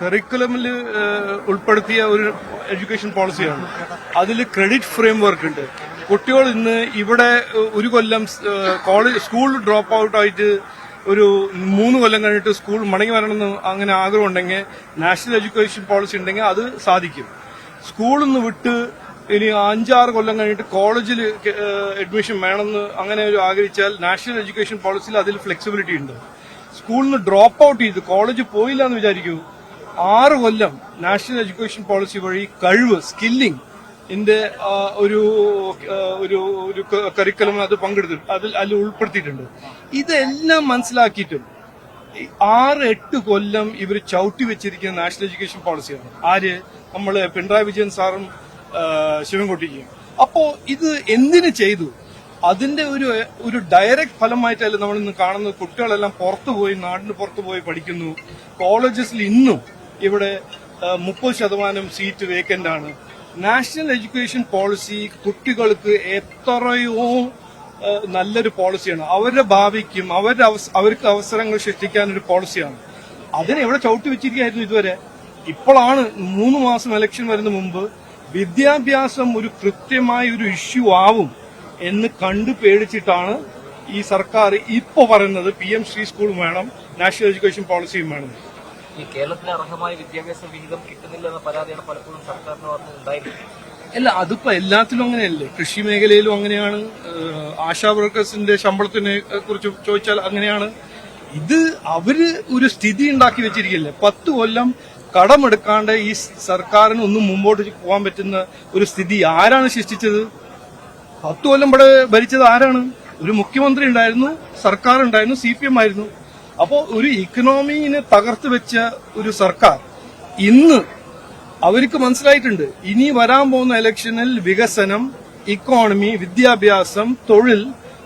കരിക്കുലമിൽ ഉൾപ്പെടുത്തിയ ഒരു എഡ്യൂക്കേഷൻ പോളിസിയാണ്. അതിൽ ക്രെഡിറ്റ് ഫ്രെയിം വർക്ക് ഉണ്ട്. കുട്ടികൾ ഇന്ന് ഇവിടെ ഒരു കൊല്ലം സ്കൂൾ ഡ്രോപ്പ് ഔട്ട് ആയിട്ട് ഒരു 3 കൊല്ലം കഴിഞ്ഞിട്ട് സ്കൂൾ മടങ്ങി വരണമെന്ന് അങ്ങനെ ആഗ്രഹം ഉണ്ടെങ്കിൽ നാഷണൽ എഡ്യൂക്കേഷൻ പോളിസി ഉണ്ടെങ്കിൽ അത് സാധിക്കും. സ്കൂളിൽ നിന്ന് വിട്ട് ഇനി 5-6 കൊല്ലം കഴിഞ്ഞിട്ട് കോളേജിൽ അഡ്മിഷൻ വേണമെന്ന് അങ്ങനെ ഒരു ആഗ്രഹിച്ചാൽ നാഷണൽ എഡ്യൂക്കേഷൻ പോളിസിയിൽ അതിൽ ഫ്ലെക്സിബിലിറ്റി ഉണ്ട്. സ്കൂളിൽ നിന്ന് ഡ്രോപ്പ് ഔട്ട് ചെയ്ത് കോളേജ് പോയില്ല എന്ന് വിചാരിക്കൂ, 6 കൊല്ലം നാഷണൽ എഡ്യൂക്കേഷൻ പോളിസി വഴി കഴിവ് സ്കില്ലിംഗ് ഇതിന്റെ ഒരു കരിക്കുലം അത് അതിൽ ഉൾപ്പെടുത്തിയിട്ടുണ്ട്. ഇതെല്ലാം മനസ്സിലാക്കിയിട്ടും 6-8 കൊല്ലം ഇവർ ചവിട്ടി വെച്ചിരിക്കുന്ന നാഷണൽ എഡ്യൂക്കേഷൻ പോളിസിയാണ്. ആര്? നമ്മള് പിണറായി വിജയൻ സാറും ശിവൻകുട്ടിക്കും. അപ്പോ ഇത് എന്തിനു ചെയ്തു? അതിന്റെ ഒരു ഡയറക്റ്റ് ഫലമായിട്ടല്ല നമ്മൾ ഇന്ന് കാണുന്നത്. കുട്ടികളെല്ലാം പുറത്തുപോയി, നാടിന് പുറത്തുപോയി പഠിക്കുന്നു. കോളേജസിൽ ഇന്നും ഇവിടെ 30% സീറ്റ് വേക്കന്റ് ആണ്. നാഷണൽ എഡ്യൂക്കേഷൻ പോളിസി കുട്ടികൾക്ക് എത്രയോ നല്ലൊരു പോളിസിയാണ്. അവരുടെ ഭാവിക്കും അവർക്ക് അവസരങ്ങൾ സൃഷ്ടിക്കാൻ ഒരു പോളിസിയാണ്. അതിനെ എവിടെ ചവിട്ടി വെച്ചിരിക്കുകയായിരുന്നു ഇതുവരെ. ഇപ്പോഴാണ് 3 മാസം ഇലക്ഷൻ വരുന്ന മുമ്പ് വിദ്യാഭ്യാസം ഒരു കൃത്യമായ ഒരു ഇഷ്യൂ ആവും എന്ന് കണ്ടു പേടിച്ചിട്ടാണ് ഈ സർക്കാർ ഇപ്പോ പറയുന്നത് PM ശ്രീ സ്കൂളും വേണം, നാഷണൽ എഡ്യൂക്കേഷൻ പോളിസിയും വേണം. ഈ കേരളത്തിന് അർഹമായ വിദ്യാഭ്യാസ വിഹിതം കിട്ടുന്നില്ലെന്ന പരാതിയാണ് പലപ്പോഴും സർക്കാരിന് ഉണ്ടായിരുന്നത്. അല്ല, അതിപ്പോ എല്ലാത്തിലും അങ്ങനെയല്ലേ. കൃഷി മേഖലയിലും അങ്ങനെയാണ്. ആശാ വർക്കേഴ്സിന്റെ ശമ്പളത്തിനെ കുറിച്ച് ചോദിച്ചാൽ അങ്ങനെയാണ്. ഇത് അവര് ഒരു സ്ഥിതി ഉണ്ടാക്കി വെച്ചിരിക്കില്ലേ. 10 കൊല്ലം കടമെടുക്കാണ്ട് ഈ സർക്കാരിന് ഒന്നും മുമ്പോട്ട് പോകാൻ പറ്റുന്ന ഒരു സ്ഥിതി ആരാണ് സൃഷ്ടിച്ചത്? 10 കൊല്ലം ഇവിടെ ഭരിച്ചത് ആരാണ്? ഒരു മുഖ്യമന്ത്രി ഉണ്ടായിരുന്നു, സർക്കാർ ഉണ്ടായിരുന്നു, CPM ആയിരുന്നു. അപ്പോ ഒരു ഇക്കണോമിനെ തകർത്ത് വെച്ച ഒരു സർക്കാർ ഇന്ന് അവർക്ക് മനസ്സിലായിട്ടുണ്ട്, ഇനി വരാൻ പോകുന്ന ഇലക്ഷനിൽ വികസനം, ഇക്കോണമി, വിദ്യാഭ്യാസം, തൊഴിൽ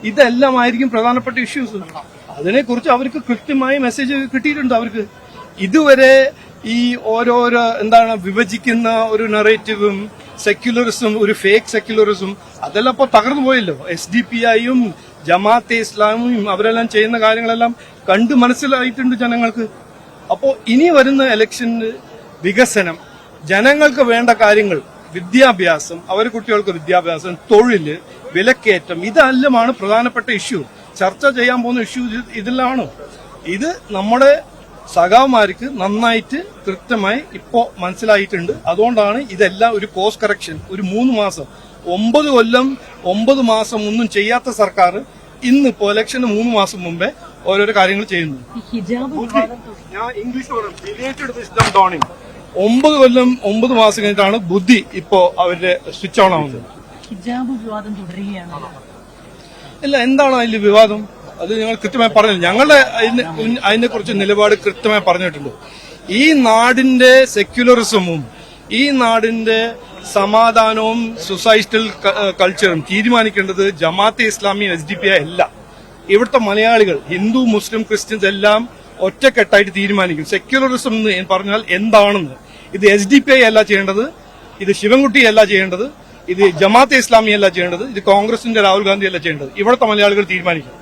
ഇതെല്ലാമായിരിക്കും പ്രധാനപ്പെട്ട ഇഷ്യൂസ്. അതിനെക്കുറിച്ച് അവർക്ക് കൃത്യമായ മെസ്സേജ് കിട്ടിയിട്ടുണ്ട്. അവർക്ക് ഇതുവരെ ഈ ഓരോരോ വിഭജിക്കുന്ന ഒരു നറേറ്റീവും സെക്യുലറിസം, ഒരു ഫേക്ക് സെക്യുലറിസം അതെല്ലാം ഇപ്പൊ തകർന്നു പോയല്ലോ. SDPIയും ജമാഅത്തെ ഇസ്ലാമിയും അവരെല്ലാം ചെയ്യുന്ന കാര്യങ്ങളെല്ലാം കണ്ടു മനസ്സിലായിട്ടുണ്ട് ജനങ്ങൾക്ക്. അപ്പോ ഇനി വരുന്ന ഇലക്ഷന് വികസനം, ജനങ്ങൾക്ക് വേണ്ട കാര്യങ്ങൾ, വിദ്യാഭ്യാസം, അവരുടെ കുട്ടികൾക്ക് വിദ്യാഭ്യാസം, തൊഴില്, വിലക്കയറ്റം ഇതെല്ലാമാണ് പ്രധാനപ്പെട്ട ഇഷ്യൂ. ചർച്ച ചെയ്യാൻ പോകുന്ന ഇഷ്യൂ ഇതിലാണ്. ഇത് നമ്മുടെ സഖാമാർക്ക് നന്നായിട്ട് കൃത്യമായി ഇപ്പോ മനസ്സിലായിട്ടുണ്ട്. അതുകൊണ്ടാണ് ഇതെല്ലാം ഒരു കോഴ്സ് കറക്ഷൻ. ഒരു 3 മാസം 9 കൊല്ലം 9 മാസം ഒന്നും ചെയ്യാത്ത സർക്കാർ ഇന്നിപ്പോ ഇലക്ഷന് 3 മാസം മുമ്പേ ഓരോരോ കാര്യങ്ങൾ ചെയ്യുന്നു. ഞാൻ ഇംഗ്ലീഷ് പറയാം. 9 കൊല്ലം 9 മാസം കഴിഞ്ഞിട്ടാണ് ബുദ്ധി ഇപ്പോ അവരുടെ സ്വിച്ച് ഓൺ ആവുന്നത്. ഹിജാബ് വിവാദം തുടരുകയാണ്. ഇല്ല, എന്താണ് അതിൽ വിവാദം? അത് ഞങ്ങൾ കൃത്യമായി പറഞ്ഞു. ഞങ്ങളുടെ അതിനെക്കുറിച്ച് നിലപാട് കൃത്യമായി പറഞ്ഞിട്ടുണ്ട്. ഈ നാടിന്റെ സെക്യുലറിസമും ഈ നാടിന്റെ സമാധാനവും സൊസൈറ്റൽ കൾച്ചറും തീരുമാനിക്കേണ്ടത് ജമാഅത്തെ ഇസ്ലാമി SDPI അല്ല. ഇവിടുത്തെ മലയാളികൾ, ഹിന്ദു, മുസ്ലിം, ക്രിസ്ത്യൻസ് എല്ലാം ഒറ്റക്കെട്ടായിട്ട് തീരുമാനിക്കും സെക്യുലറിസം എന്ന് പറഞ്ഞാൽ എന്താണെന്ന്. ഇത് SDPI അല്ല ചെയ്യേണ്ടത്, ഇത് ശിവൻകുട്ടി അല്ല ചെയ്യേണ്ടത്, ഇത് ജമാഅത്തെ ഇസ്ലാമി അല്ല ചെയ്യേണ്ടത്, ഇത് കോൺഗ്രസിന്റെ രാഹുൽ ഗാന്ധി അല്ല ചെയ്യേണ്ടത്. ഇവിടുത്തെ മലയാളികൾ തീരുമാനിക്കും.